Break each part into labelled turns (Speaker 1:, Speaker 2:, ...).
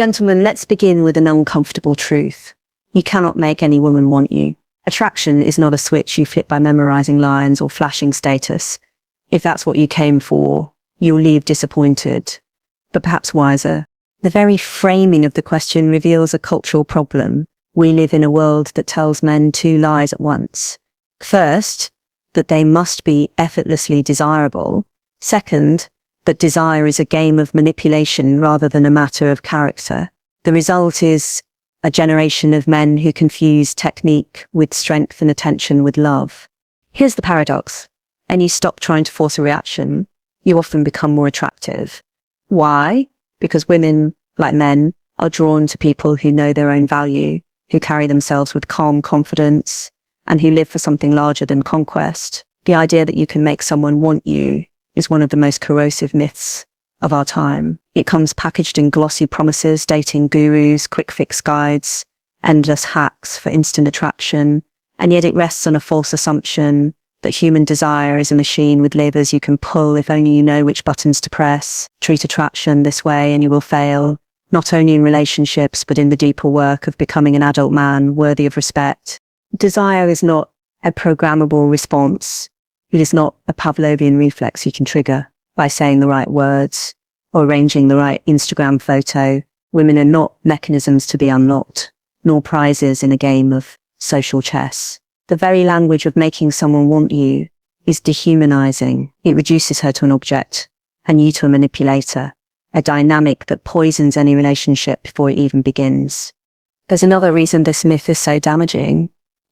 Speaker 1: Gentlemen, let's begin with an uncomfortable truth. You cannot make any woman want you. Attraction is not a switch you flip by memorizing lines or flashing status. If that's what you came for, you'll leave disappointed, but perhaps wiser. The very framing of the question reveals a cultural problem. We live in a world that tells men two lies at once. First, that they must be effortlessly desirable. Second, that desire is a game of manipulation rather than a matter of character. The result is a generation of men who confuse technique with strength and attention with love. Here's the paradox. And you stop trying to force a reaction, you often become more attractive. Why? Because women, like men, are drawn to people who know their own value, who carry themselves with calm confidence, and who live for something larger than conquest. The idea that you can make someone want you is one of the most corrosive myths of our time. It comes packaged in glossy promises, dating gurus, quick fix guides, endless hacks for instant attraction, and yet it rests on a false assumption that human desire is a machine with levers you can pull if only you know which buttons to press. Treat attraction this way and you will fail, not only in relationships but in the deeper work of becoming an adult man worthy of respect. Desire is not a programmable response. It is not a Pavlovian reflex you can trigger by saying the right words or arranging the right Instagram photo. Women are not mechanisms to be unlocked, nor prizes in a game of social chess. The very language of making someone want you is dehumanizing. It reduces her to an object and you to a manipulator, a dynamic that poisons any relationship before it even begins. There's another reason this myth is so damaging.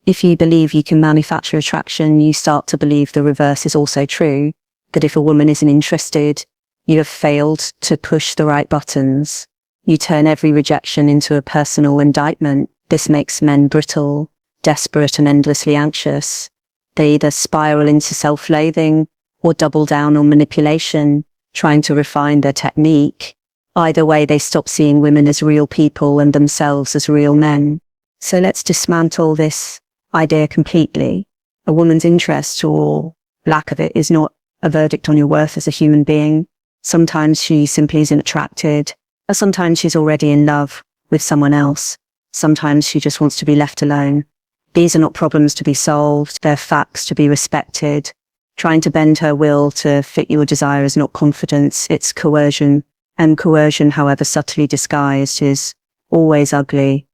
Speaker 1: If you believe you can manufacture attraction, you start to believe the reverse is also true, that if a woman isn't interested, you have failed to push the right buttons. You turn every rejection into a personal indictment. This makes men brittle, desperate, and endlessly anxious. They either spiral into self-loathing or double down on manipulation, trying to refine their technique. Either way, they stop seeing women as real people and themselves as real men. So let's dismantle this idea completely. A woman's interest or lack of it is not a verdict on your worth as a human being. Sometimes she simply isn't attracted, or sometimes she's already in love with someone else. Sometimes she just wants to be left alone. These are not problems to be solved, they're facts to be respected. Trying to bend her will to fit your desire is not confidence, it's coercion. And coercion, however subtly disguised, is always ugly.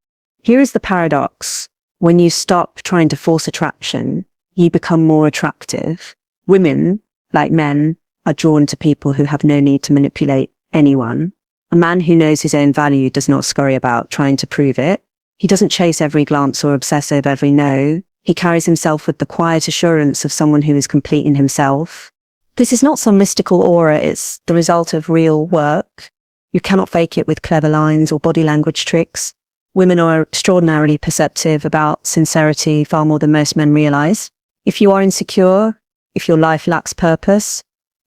Speaker 1: Here is the paradox. When you stop trying to force attraction, you become more attractive. Women, like men, are drawn to people who have no need to manipulate anyone. A man who knows his own value does not scurry about trying to prove it. He doesn't chase every glance or obsess over every no. He carries himself with the quiet assurance of someone who is complete in himself. This is not some mystical aura, it's the result of real work. You cannot fake it with clever lines or body language tricks. Women are extraordinarily perceptive about sincerity far more than most men realize. If you are insecure, if your life lacks purpose,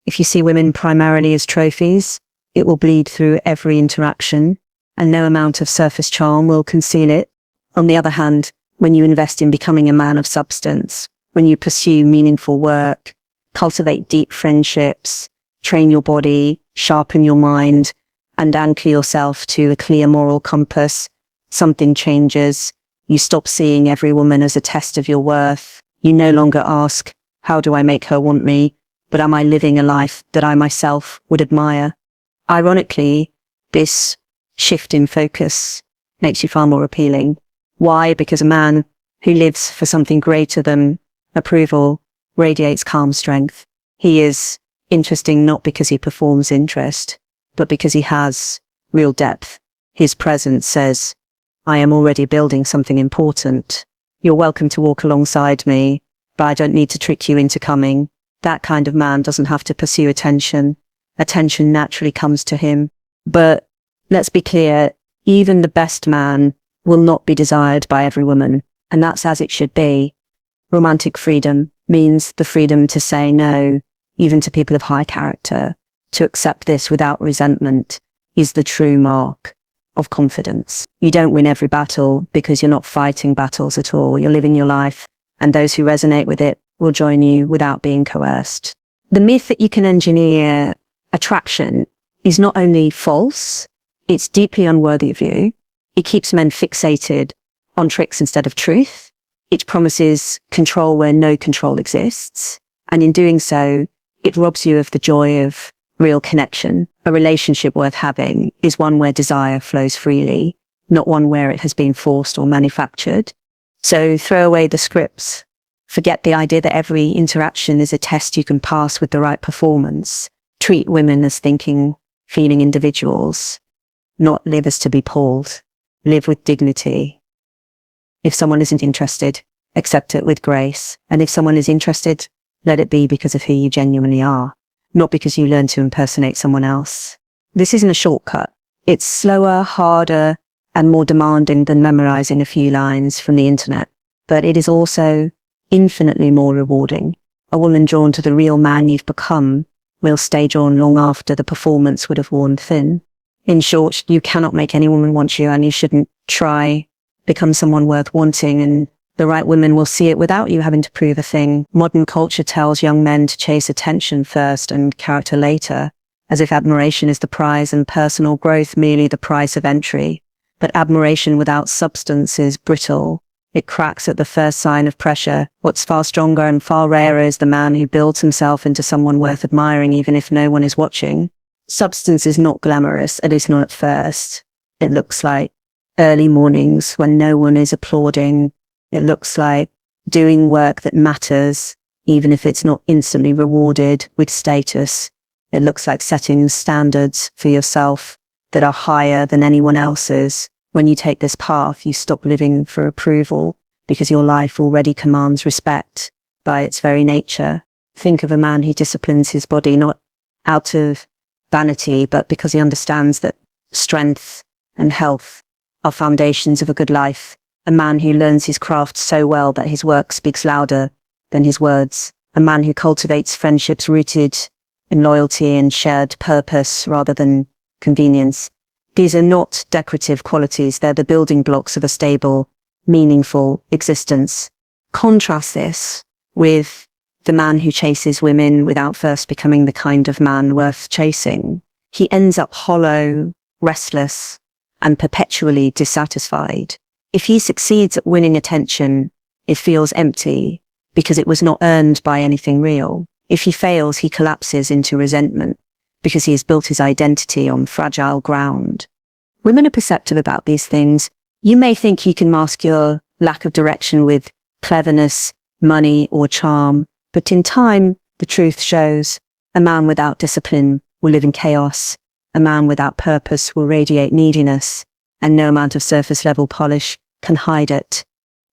Speaker 1: if you see women primarily as trophies, it will bleed through every interaction, and no amount of surface charm will conceal it. On the other hand, when you invest in becoming a man of substance, when you pursue meaningful work, cultivate deep friendships, train your body, sharpen your mind, and anchor yourself to a clear moral compass, something changes. You stop seeing every woman as a test of your worth. You no longer ask, how do I make her want me? But am I living a life that I myself would admire? Ironically, this shift in focus makes you far more appealing. Why? Because a man who lives for something greater than approval radiates calm strength. He is interesting not because he performs interest, but because he has real depth. His presence says, I am already building something important. You're welcome to walk alongside me, but I don't need to trick you into coming. That kind of man doesn't have to pursue attention. Attention naturally comes to him. But let's be clear, even the best man will not be desired by every woman, and that's as it should be. Romantic freedom means the freedom to say no, even to people of high character. To accept this without resentment is the true mark of confidence. You don't win every battle because you're not fighting battles at all. You're living your life, and those who resonate with it will join you without being coerced. The myth that you can engineer attraction is not only false, It's deeply unworthy of you. It keeps men fixated on tricks instead of truth. It promises control where no control exists. And in doing so, it robs you of the joy of real connection. A relationship worth having is one where desire flows freely, not one where it has been forced or manufactured. So throw away the scripts. Forget the idea that every interaction is a test you can pass with the right performance. Treat women as thinking, feeling individuals, not live as to be pulled. Live with dignity. If someone isn't interested, accept it with grace. And if someone is interested, let it be because of who you genuinely are, not because you learn to impersonate someone else. This isn't a shortcut. It's slower, harder, and more demanding than memorizing a few lines from the internet. But it is also infinitely more rewarding. A woman drawn to the real man you've become will stay drawn long after the performance would have worn thin. In short, you cannot make any woman want you, and you shouldn't try become someone worth wanting, and the right women will see it without you having to prove a thing. Modern culture tells young men to chase attention first and character later, as if admiration is the prize and personal growth merely the price of entry. But admiration without substance is brittle. It cracks at the first sign of pressure. What's far stronger and far rarer is the man who builds himself into someone worth admiring even if no one is watching. Substance is not glamorous, at least not at first. It looks like early mornings when no one is applauding. It looks like doing work that matters, even if it's not instantly rewarded with status. It looks like setting standards for yourself that are higher than anyone else's. When you take this path, you stop living for approval because your life already commands respect by its very nature. Think of a man who disciplines his body not out of vanity, but because he understands that strength and health are foundations of a good life. A man who learns his craft so well that his work speaks louder than his words. A man who cultivates friendships rooted in loyalty and shared purpose rather than convenience. These are not decorative qualities. They're the building blocks of a stable, meaningful existence. Contrast this with the man who chases women without first becoming the kind of man worth chasing. He ends up hollow, restless, and perpetually dissatisfied. If he succeeds at winning attention, it feels empty because it was not earned by anything real. If he fails, he collapses into resentment because he has built his identity on fragile ground. Women are perceptive about these things. You may think you can mask your lack of direction with cleverness, money, or charm, but in time, the truth shows a man without discipline will live in chaos. A man without purpose will radiate neediness, and no amount of surface level polish can hide it.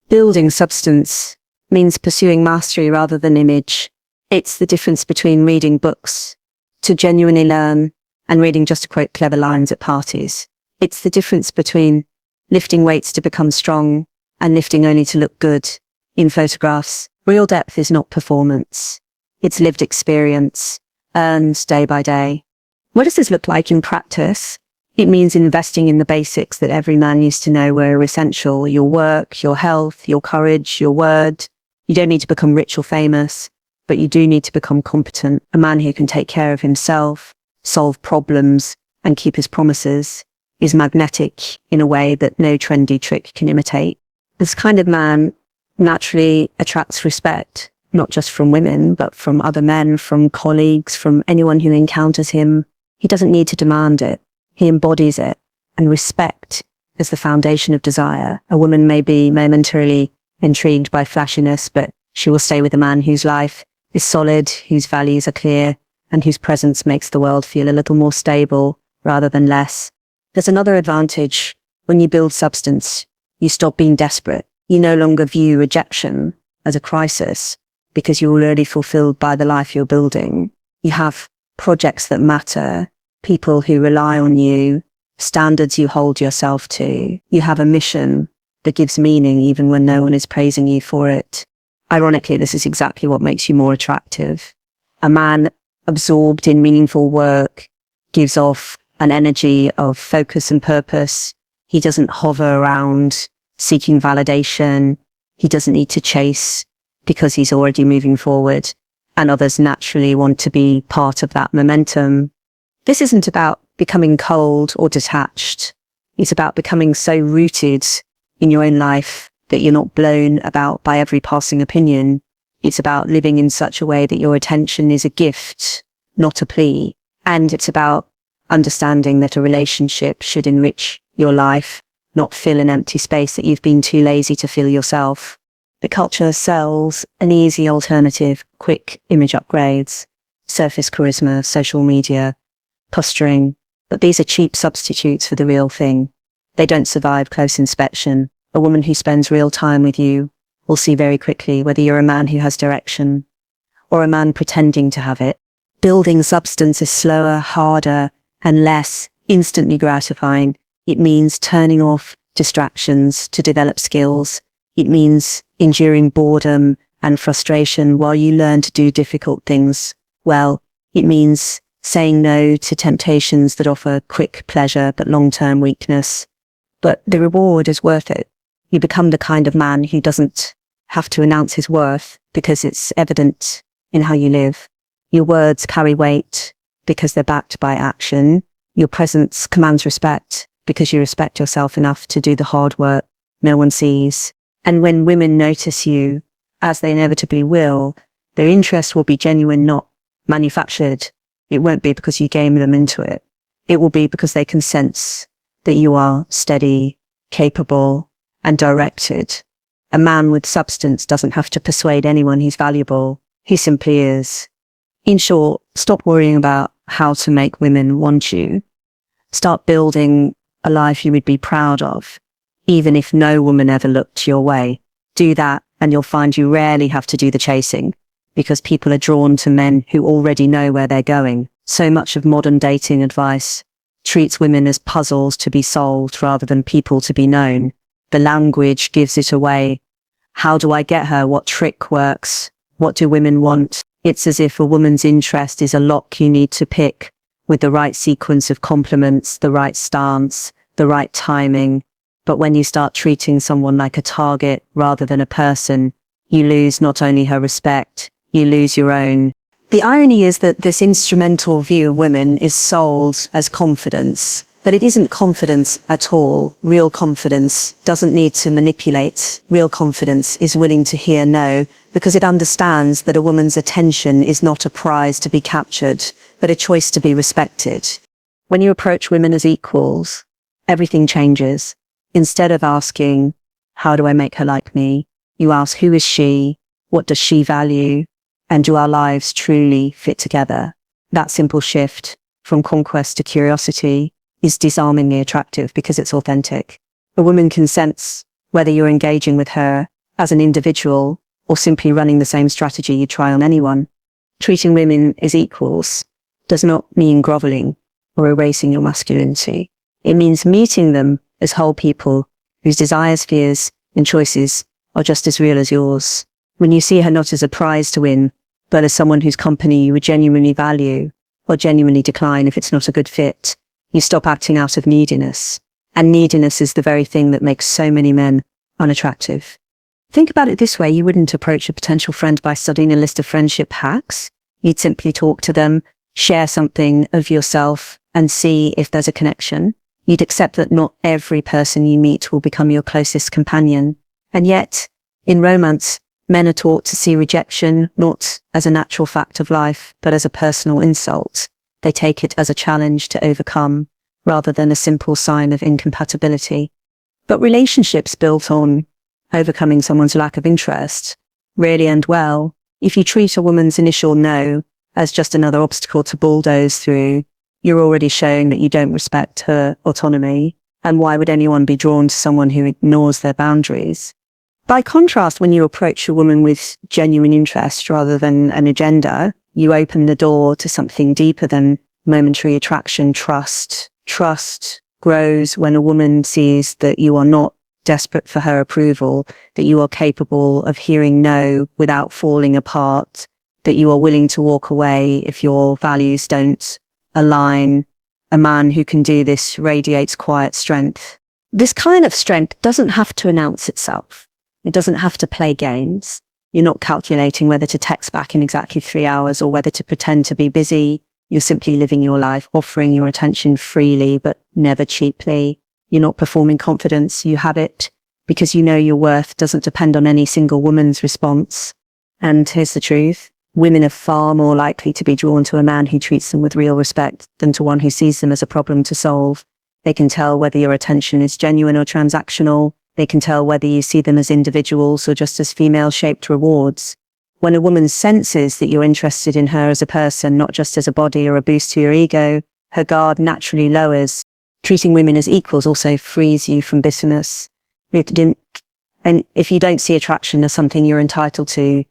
Speaker 1: Building substance means pursuing mastery rather than image. It's the difference between reading books to genuinely learn and reading just to quote clever lines at parties. It's the difference between lifting weights to become strong and lifting only to look good in photographs. Real depth is not performance. It's lived experience, earned day by day. What does this look like in practice? It means investing in the basics that every man needs to know were essential. Your work, your health, your courage, your word. You don't need to become rich or famous, but you do need to become competent. A man who can take care of himself, solve problems, and keep his promises is magnetic in a way that no trendy trick can imitate. This kind of man naturally attracts respect, not just from women, but from other men, from colleagues, from anyone who encounters him. He doesn't need to demand it. He embodies it, and respect is the foundation of desire. A woman may be momentarily intrigued by flashiness, but she will stay with a man whose life is solid, whose values are clear, and whose presence makes the world feel a little more stable rather than less. There's another advantage. When you build substance, you stop being desperate. You no longer view rejection as a crisis because you're already fulfilled by the life you're building. You have projects that matter, people who rely on you, standards you hold yourself to. You have a mission that gives meaning even when no one is praising you for it. Ironically, this is exactly what makes you more attractive. A man absorbed in meaningful work gives off an energy of focus and purpose. He doesn't hover around seeking validation. He doesn't need to chase because he's already moving forward, and others naturally want to be part of that momentum. This isn't about becoming cold or detached. It's about becoming so rooted in your own life that you're not blown about by every passing opinion. It's about living in such a way that your attention is a gift, not a plea. And it's about understanding that a relationship should enrich your life, not fill an empty space that you've been too lazy to fill yourself. The culture sells an easy alternative, quick image upgrades, surface charisma, social media, posturing, but these are cheap substitutes for the real thing. They don't survive close inspection. A woman who spends real time with you will see very quickly whether you're a man who has direction or a man pretending to have it. Building substance is slower, harder, and less instantly gratifying. It means turning off distractions to develop skills. It means enduring boredom and frustration while you learn to do difficult things well. It means saying no to temptations that offer quick pleasure but long-term weakness. But the reward is worth it. You become the kind of man who doesn't have to announce his worth because it's evident in how you live. Your words carry weight because they're backed by action. Your presence commands respect because you respect yourself enough to do the hard work no one sees. And when women notice you, as they inevitably will, their interest will be genuine, not manufactured. It won't be because you game them into it. It will be because they can sense that you are steady, capable, and directed. A man with substance doesn't have to persuade anyone he's valuable. He simply is. In short, stop worrying about how to make women want you. Start building a life you would be proud of, even if no woman ever looked your way. Do that and you'll find you rarely have to do the chasing, because people are drawn to men who already know where they're going. So much of modern dating advice treats women as puzzles to be solved rather than people to be known. The language gives it away. How do I get her? What trick works? What do women want? It's as if a woman's interest is a lock you need to pick with the right sequence of compliments, the right stance, the right timing. But when you start treating someone like a target rather than a person, you lose not only her respect, you lose your own. The irony is that this instrumental view of women is sold as confidence, but it isn't confidence at all. Real confidence doesn't need to manipulate. Real confidence is willing to hear no, because it understands that a woman's attention is not a prize to be captured, but a choice to be respected. When you approach women as equals, everything changes. Instead of asking, how do I make her like me? You ask, who is she? What does she value? And do our lives truly fit together? That simple shift from conquest to curiosity is disarmingly attractive because it's authentic. A woman can sense whether you're engaging with her as an individual or simply running the same strategy you try on anyone. Treating women as equals does not mean groveling or erasing your masculinity. It means meeting them as whole people whose desires, fears, and choices are just as real as yours. When you see her not as a prize to win, but as someone whose company you would genuinely value or genuinely decline if it's not a good fit, you stop acting out of neediness. And neediness is the very thing that makes so many men unattractive. Think about it this way. You wouldn't approach a potential friend by studying a list of friendship hacks. You'd simply talk to them, share something of yourself, and see if there's a connection. You'd accept that not every person you meet will become your closest companion. And yet, in romance, men are taught to see rejection not as a natural fact of life, but as a personal insult. They take it as a challenge to overcome, rather than a simple sign of incompatibility. But relationships built on overcoming someone's lack of interest rarely end well. If you treat a woman's initial no as just another obstacle to bulldoze through, you're already showing that you don't respect her autonomy. And why would anyone be drawn to someone who ignores their boundaries? By contrast, when you approach a woman with genuine interest rather than an agenda, you open the door to something deeper than momentary attraction. Trust. Trust grows when a woman sees that you are not desperate for her approval, that you are capable of hearing no without falling apart, that you are willing to walk away if your values don't align. A man who can do this radiates quiet strength. This kind of strength doesn't have to announce itself. It doesn't have to play games. You're not calculating whether to text back in exactly 3 hours or whether to pretend to be busy. You're simply living your life, offering your attention freely, but never cheaply. You're not performing confidence. You have it because you know your worth doesn't depend on any single woman's response. And here's the truth. Women are far more likely to be drawn to a man who treats them with real respect than to one who sees them as a problem to solve. They can tell whether your attention is genuine or transactional. They can tell whether you see them as individuals or just as female-shaped rewards. When a woman senses that you're interested in her as a person, not just as a body or a boost to your ego, her guard naturally lowers. Treating women as equals also frees you from bitterness. And if you don't see attraction as something you're entitled to,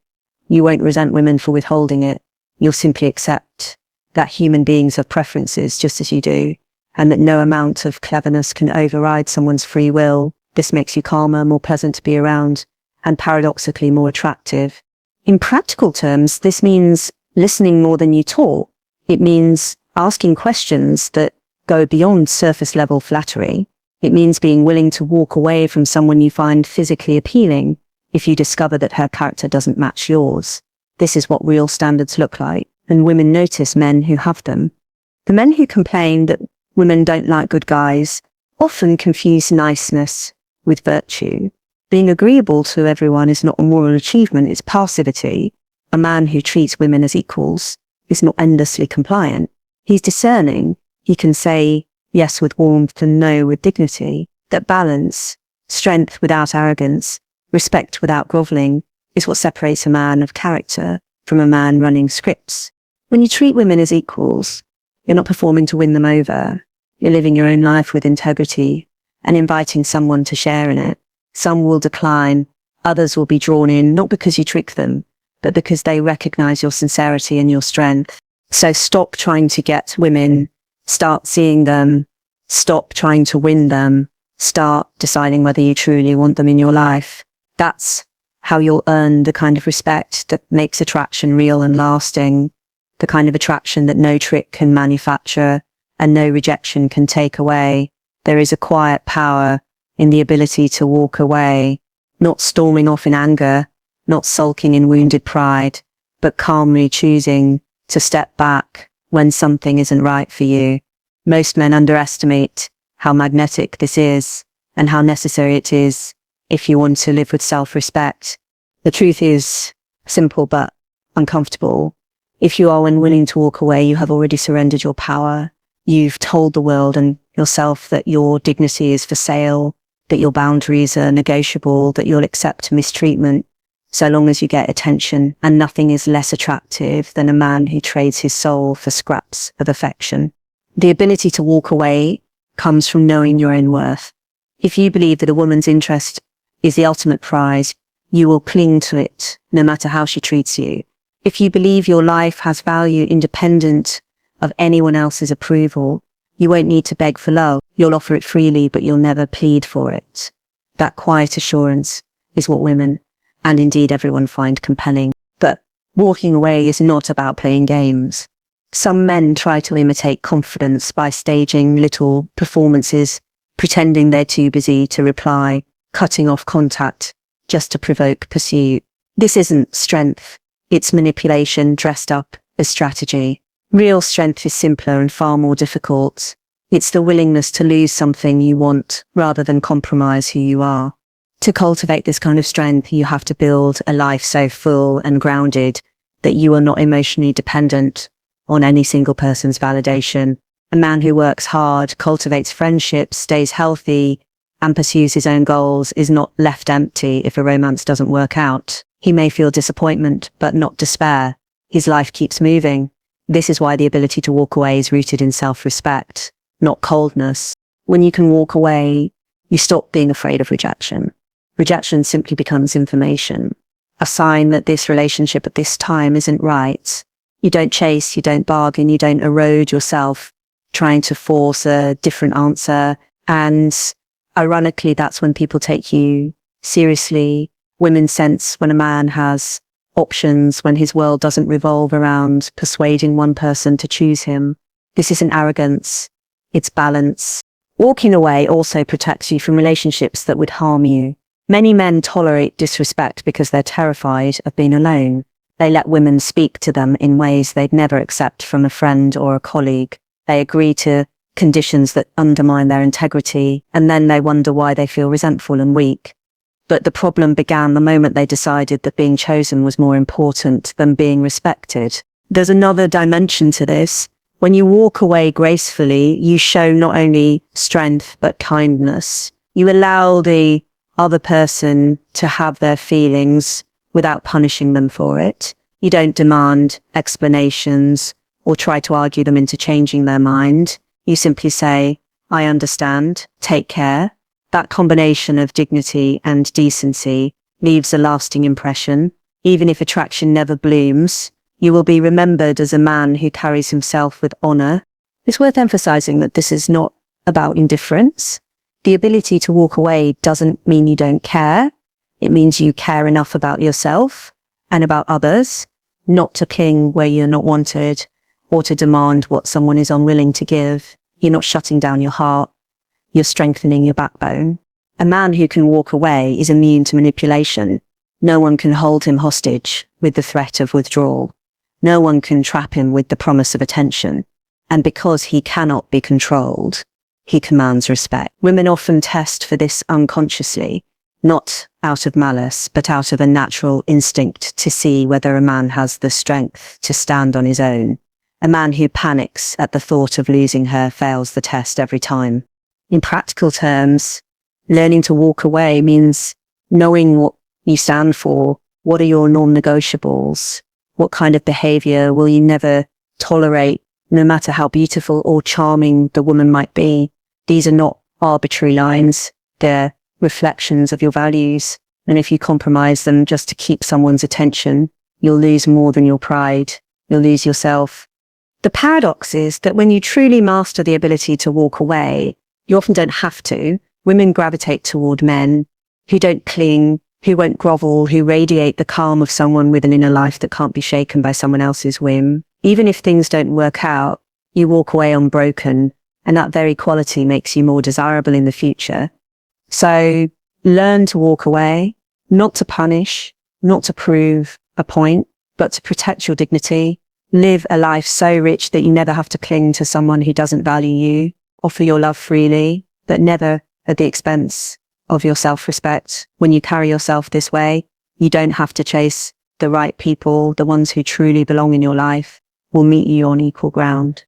Speaker 1: you won't resent women for withholding it. You'll simply accept that human beings have preferences just as you do, and that no amount of cleverness can override someone's free will. This makes you calmer, more pleasant to be around, and paradoxically more attractive. In practical terms, this means listening more than you talk. It means asking questions that go beyond surface level flattery. It means being willing to walk away from someone you find physically appealing if you discover that her character doesn't match yours. This is what real standards look like, and women notice men who have them. The men who complain that women don't like good guys often confuse niceness with virtue. Being agreeable to everyone is not a moral achievement, it's passivity. A man who treats women as equals is not endlessly compliant. He's discerning. He can say yes with warmth and no with dignity. That balance, strength without arrogance, respect without groveling, is what separates a man of character from a man running scripts. When you treat women as equals, you're not performing to win them over. You're living your own life with integrity and inviting someone to share in it. Some will decline, others will be drawn in, not because you trick them, but because they recognize your sincerity and your strength. So stop trying to get women, start seeing them, stop trying to win them, start deciding whether you truly want them in your life. That's how you'll earn the kind of respect that makes attraction real and lasting, the kind of attraction that no trick can manufacture and no rejection can take away. There is a quiet power in the ability to walk away, not storming off in anger, not sulking in wounded pride, but calmly choosing to step back when something isn't right for you. Most men underestimate how magnetic this is and how necessary it is if you want to live with self-respect. The truth is simple but uncomfortable. If you are unwilling to walk away, you have already surrendered your power. You've told the world and yourself that your dignity is for sale, that your boundaries are negotiable, that you'll accept mistreatment so long as you get attention, and nothing is less attractive than a man who trades his soul for scraps of affection. The ability to walk away comes from knowing your own worth. If you believe that a woman's interest is the ultimate prize, you will cling to it no matter how she treats you. If you believe your life has value independent of anyone else's approval, you won't need to beg for love. You'll offer it freely, but you'll never plead for it. That quiet assurance is what women, and indeed everyone, find compelling. But walking away is not about playing games. Some men try to imitate confidence by staging little performances, pretending they're too busy to reply, cutting off contact just to provoke pursuit. This isn't strength. It's manipulation dressed up as strategy. Real strength is simpler and far more difficult. It's the willingness to lose something you want rather than compromise who you are. To cultivate this kind of strength, you have to build a life so full and grounded that you are not emotionally dependent on any single person's validation. A man who works hard, cultivates friendships, stays healthy, and pursues his own goals is not left empty if a romance doesn't work out. He may feel disappointment, but not despair. His life keeps moving. This is why the ability to walk away is rooted in self-respect, not coldness. When you can walk away, you stop being afraid of rejection. Rejection simply becomes information, a sign that this relationship at this time isn't right. You don't chase, you don't bargain, you don't erode yourself trying to force a different answer. And ironically, that's when people take you seriously. Women sense when a man has options, when his world doesn't revolve around persuading one person to choose him. This isn't arrogance, it's balance. Walking away also protects you from relationships that would harm you. Many men tolerate disrespect because they're terrified of being alone. They let women speak to them in ways they'd never accept from a friend or a colleague. They agree to conditions that undermine their integrity, and then they wonder why they feel resentful and weak. But the problem began the moment they decided that being chosen was more important than being respected. There's another dimension to this. When you walk away gracefully, you show not only strength, but kindness. You allow the other person to have their feelings without punishing them for it. You don't demand explanations or try to argue them into changing their mind. You simply say, I understand, take care. That combination of dignity and decency leaves a lasting impression. Even if attraction never blooms, you will be remembered as a man who carries himself with honor. It's worth emphasizing that this is not about indifference. The ability to walk away doesn't mean you don't care. It means you care enough about yourself and about others, not to cling where you're not wanted or to demand what someone is unwilling to give. You're not shutting down your heart. You're strengthening your backbone. A man who can walk away is immune to manipulation. No one can hold him hostage with the threat of withdrawal. No one can trap him with the promise of attention. And because he cannot be controlled, he commands respect. Women often test for this unconsciously, not out of malice, but out of a natural instinct to see whether a man has the strength to stand on his own. A man who panics at the thought of losing her fails the test every time. In practical terms, learning to walk away means knowing what you stand for. What are your non-negotiables? What kind of behavior will you never tolerate, no matter how beautiful or charming the woman might be? These are not arbitrary lines. They're reflections of your values. And if you compromise them just to keep someone's attention, you'll lose more than your pride. You'll lose yourself. The paradox is that when you truly master the ability to walk away, you often don't have to. Women gravitate toward men who don't cling, who won't grovel, who radiate the calm of someone with an inner life that can't be shaken by someone else's whim. Even if things don't work out, you walk away unbroken, and that very quality makes you more desirable in the future. So learn to walk away, not to punish, not to prove a point, but to protect your dignity. Live a life so rich that you never have to cling to someone who doesn't value you. Offer your love freely, but never at the expense of your self-respect. When you carry yourself this way, you don't have to chase the right people. The ones who truly belong in your life will meet you on equal ground.